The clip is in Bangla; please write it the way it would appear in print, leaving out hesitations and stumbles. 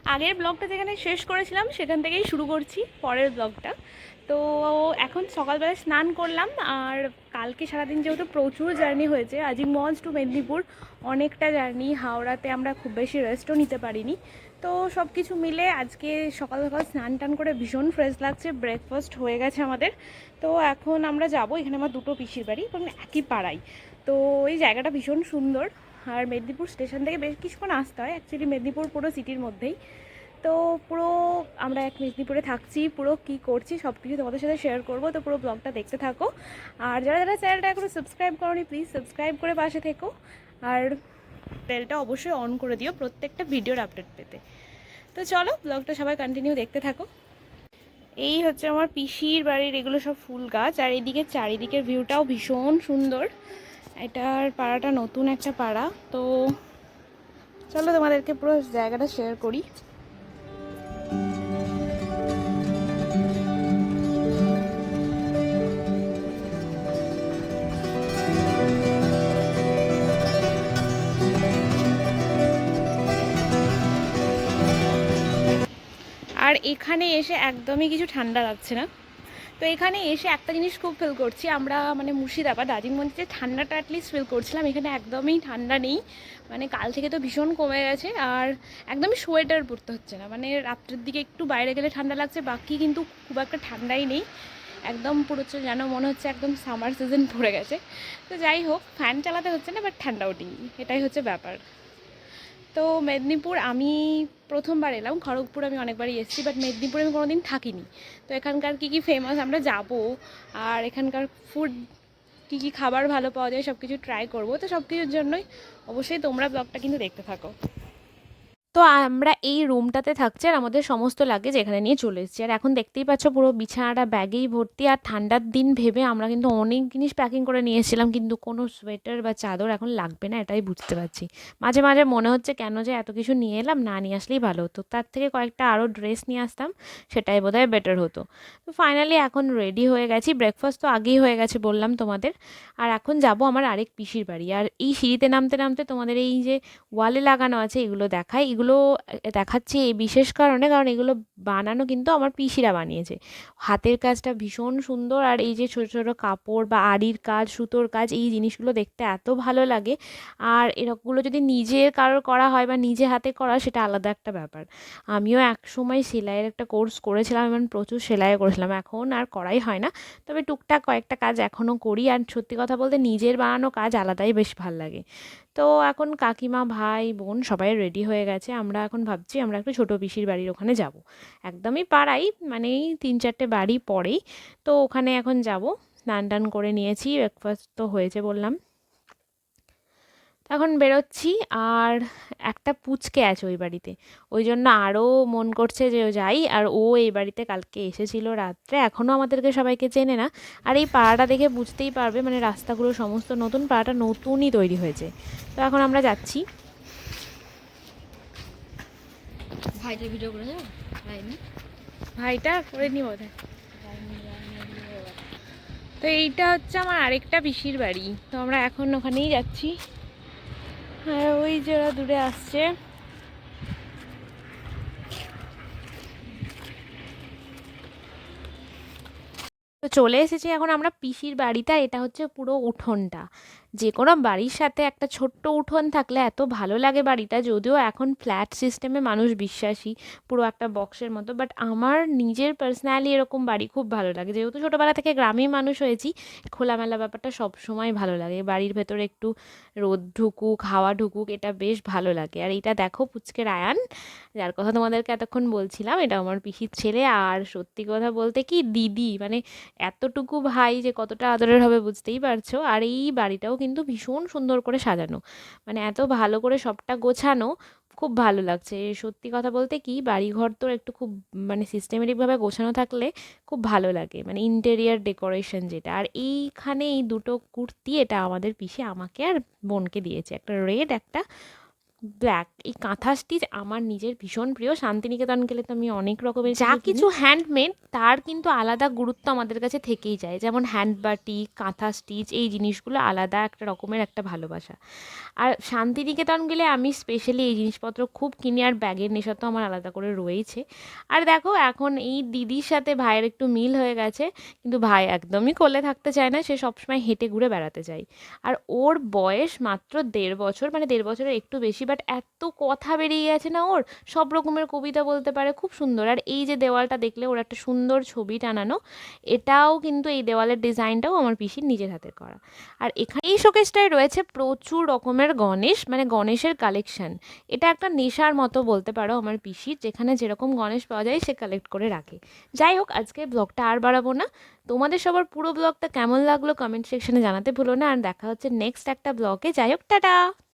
আগের ব্লগটা যেখানে শেষ করেছিলাম সেখান থেকেই শুরু করছি পরের ব্লগটা। তো এখন সকালবেলা স্নান করলাম, আর কালকে সারাদিন যেহেতু প্রচুর জার্নি হয়েছে, আজিমগঞ্জ টু মেদিনীপুর অনেকটা জার্নি, হাওড়াতে আমরা খুব বেশি রেস্টও নিতে পারিনি। তো সব কিছু মিলে আজকে সকাল সকাল স্নান টান করে ভীষণ ফ্রেশ লাগছে, ব্রেকফাস্ট হয়ে গেছে আমাদের। তো এখন আমরা যাব, এখানে আমার দুটো পিসির বাড়ি, কারণ একই পাড়ায়। তো এই জায়গাটা ভীষণ সুন্দর, আর মেদিনীপুর স্টেশন থেকে বেশ কিছুক্ষণ আসতে হয়, অ্যাকচুয়ালি মেদিনীপুর পুরো সিটির মধ্যেই। তো পুরো আমরা এক মেদিনীপুরে থাকছি, পুরো কী করছি সব কিছু তোমাদের সাথে শেয়ার করবো, তো পুরো ব্লগটা দেখতে থাকো। আর যারা যারা চ্যানেলটা এখনও সাবস্ক্রাইব করোনি প্লিজ সাবস্ক্রাইব করে পাশে থেকো, আর বেলটা অবশ্যই অন করে দিও প্রত্যেকটা ভিডিওর আপডেট পেতে। তো চলো ব্লগটা সবাই কন্টিনিউ দেখতে থাকো। এই হচ্ছে আমার পিসির বাড়ির, এগুলো সব ফুল গাছ, আর এইদিকে চারিদিকের ভিউটাও ভীষণ সুন্দর। এটার পাড়াটা নতুন একটা পাড়া, তো চলো তোমাদেরকে পুরো জায়গাটা শেয়ার করি। আর এখানে এসে একদমই কিছু ঠান্ডা লাগছে না। তো এখানে এসে একটা জিনিস খুব ফিল করছি, আমরা মানে মুর্শিদাবাদ আজিমগঞ্জে যে ঠান্ডাটা অ্যাটলিস্ট ফিল করছিলাম, এখানে একদমই ঠান্ডা নেই। মানে কাল থেকে তো ভীষণ কমে গেছে, আর একদমই সোয়েটার পরতে হচ্ছে না, মানে রাত্রের দিকে একটু বাইরে গেলে ঠান্ডা লাগছে, বাকি কিন্তু খুব একটা ঠান্ডাই নেই। একদম পুরো যেন মনে হচ্ছে একদম সামার সিজন পড়ে গেছে। তো যাই হোক, ফ্যান চালাতে হচ্ছে না, বাট ঠান্ডাও নেই, এটাই হচ্ছে ব্যাপার। তো মেদিনীপুর আমি প্রথমবার এলাম, খড়গপুর আমি অনেকবারই এসেছি, বাট মেদিনীপুরে আমি কোনোদিন থাকিনি। তো এখানকার কী কী ফেমাস আমরা যাব, আর এখানকার ফুড কী কী খাবার ভালো পাওয়া যায় সব কিছু ট্রাই করবো। তো সব কিছুর জন্যই অবশ্যই তোমরা ব্লগটা কিন্তু দেখতে থাকো। তো আমরা এই রুমটাতে থাকছি, আর আমাদের সমস্ত লাগেজ এখানে নিয়ে চলে এসেছি। আর এখন দেখতেই পাচ্ছ পুরো বিছানাটা ব্যাগেই ভর্তি, আর ঠান্ডার দিন ভেবে আমরা কিন্তু অনেক জিনিস প্যাকিং করে নিয়ে এসেছিলাম, কিন্তু কোনো সোয়েটার বা চাদর এখন লাগবে না, এটাই বুঝতে পারছি। মাঝে মাঝে মনে হচ্ছে কেন যে এত কিছু নিয়ে এলাম, না নিয়ে আসলেই ভালো হতো, তার থেকে কয়েকটা আরও ড্রেস নিয়ে আসতাম, সেটাই বোধহয় বেটার হতো। তো ফাইনালি এখন রেডি হয়ে গেছি, ব্রেকফাস্ট তো আগেই হয়ে গেছে বললাম তোমাদের। আর এখন যাব আমার আরেক পিসির বাড়ি, আর এই সিঁড়িতে নামতে নামতে তোমাদের এই যে ওয়ালে লাগানো আছে এগুলো দেখাই, এগুলো দেখাচ্ছি এই বিশেষ কারণে, কারণ এগুলো বানানো কিন্তু আমার পিসিরা বানিয়েছে। হাতের কাজটা ভীষণ সুন্দর, আর এই যে ছোটো ছোটো কাপড় বা আড়ির কাজ, সুতোর কাজ, এই জিনিসগুলো দেখতে এত ভালো লাগে। আর এরকমগুলো যদি নিজের কারোর করা হয় বা নিজে হাতে করা, সেটা আলাদা একটা ব্যাপার। আমিও এক সময় সেলাইয়ের একটা কোর্স করেছিলাম এবং প্রচুর সেলাই করেছিলাম, এখন আর করাই হয় না, তবে টুকটাক কয়েকটা কাজ এখনও করি। আর সত্যি কথা বলতে নিজের বানানো কাজ আলাদাই বেশ ভালো লাগে। তো এখন কাকিমা, ভাই, বোন সবাই রেডি হয়ে গেছে, আমরা এখন ভাবছি আমরা একটু ছোটো পিসির বাড়ির ওখানে যাব। একদমই পাড়াই, মানে এই 3-4টে বাড়ি পরেই। তো ওখানে এখন যাব, স্নান টান করে নিয়েছি, ব্রেকফাস্ট তো হয়েছে বললাম। এখন বেরোচ্ছি, আর একটা পুচকে আছে ওই বাড়িতে, ওই জন্য আরও মন করছে যে ও যাই। আর ও এই বাড়িতে কালকে এসেছিল রাত্রে, এখনও আমাদেরকে সবাইকে চেনে না। আর এই পাড়াটা দেখে বুঝতেই পারবে, মানে রাস্তাগুলো সমস্ত নতুন, পাড়াটা নতুনই তৈরি হয়েছে। তো এখন আমরা যাচ্ছি। ভাইটার ভিডিও করে যাও। ভাইটা করে নি বোধ হয়। তো এইটা হচ্ছে আমার আরেকটা পিসির বাড়ি, তো আমরা এখন ওখানেই যাচ্ছি। আর ওই যে ওরা দূরে আসছে। তো চলে এসেছি এখন আমরা পিসির বাড়িতে, আর এটা হচ্ছে পুরো উঠোনটা। যে কোনো বাড়ির সাথে একটা ছোট্ট উঠোন থাকলে এত ভালো লাগে বাড়িটা, যদিও এখন ফ্ল্যাট সিস্টেমে মানুষ বিশ্বাসী, পুরো একটা বক্সের মতো, বাট আমার নিজের পার্সোনালি এরকম বাড়ি খুব ভালো লাগে, যেহেতু ছোটোবেলা থেকে গ্রামেই মানুষ হয়েছি। খোলামেলা ব্যাপারটা সব সময় ভালো লাগে, বাড়ির ভেতরে একটু রোদ ঢুকুক, হাওয়া ঢুকুক, এটা বেশ ভালো লাগে। আর এইটা দেখো পুচকে রায়ান, যার কথা তোমাদেরকে এতক্ষণ বলছিলাম, এটা আমার পিসির ছেলে। আর সত্যি কথা বলতে কি দিদি, মানে এতটুকু ভাই যে কতটা আদরের হবে বুঝতেই পারছো। আর এই বাড়িটাও কিন্তু ভীষণ সুন্দর করে সাজানো, মানে এত ভালো করে সবটা গোছানো, খুব ভালো লাগছে। সত্যি কথা বলতে কি বাড়িঘর তো একটু খুব মানে সিস্টেমেটিকভাবে গোছানো থাকলে খুব ভালো লাগে, মানে ইন্টেরিয়ার ডেকোরেশন যেটা। আর এইখানে এই দুটো কুর্তি, এটা আমাদের পিসি আমাকে আর বোনকে দিয়েছে, একটা রেড, একটা ব্ল্যাক। এই কাঁথা স্টিচ আমার নিজের ভীষণ প্রিয়। শান্তিনিকেতন গেলে তো আমি অনেক রকমের যা কিছু হ্যান্ডমেড তার কিন্তু আলাদা গুরুত্ব আমাদের কাছে থেকেই যায়। যেমন হ্যান্ড বাটিক, কাঁথা স্টিচ, এই জিনিসগুলো আলাদা একটা রকমের একটা ভালোবাসা। আর শান্তিনিকেতন গেলে আমি স্পেশালি এই জিনিসপত্র খুব কিনি, আর ব্যাগের নেশা তো আমার আলাদা করে রয়েইছে। আর দেখো এখন এই দিদির সাথে ভাইয়ের একটু মিল হয়ে গেছে, কিন্তু ভাই একদমই কোলে থাকতে চায় না, সে সবসময় হেঁটে ঘুরে বেড়াতে চায়। আর ওর বয়স মাত্র 1.5 বছর, মানে 1.5 বছরের একটু বেশি, বাট এত কথা বেরিয়ে গেছে না ওর, সব রকমের কবিতা বলতে পারে, খুব সুন্দর। আর এই যে দেওয়ালটা দেখলে ওর একটা সুন্দর ছবি টানানো, এটাও কিন্তু এই দেওয়ালের ডিজাইনটাও আমার পিসির নিজের হাতের করা। আর এখানে এই শোকেসটায় রয়েছে প্রচুর রকমের গণেশ, মানে গণেশের কালেকশন। এটা একটা নেশার মতো বলতে পারো আমার পিসির, যেখানে যেরকম গণেশ পাওয়া যায় সে কালেক্ট করে রাখে। যাই হোক, আজকে ব্লগটা আর বাড়াবো না। তোমাদের সবার পুরো ব্লগটা কেমন লাগলো কমেন্ট সেকশনে জানাতে ভুলো না। আর দেখা হচ্ছে নেক্সট একটা ব্লগে। যাই হোক, টাটা।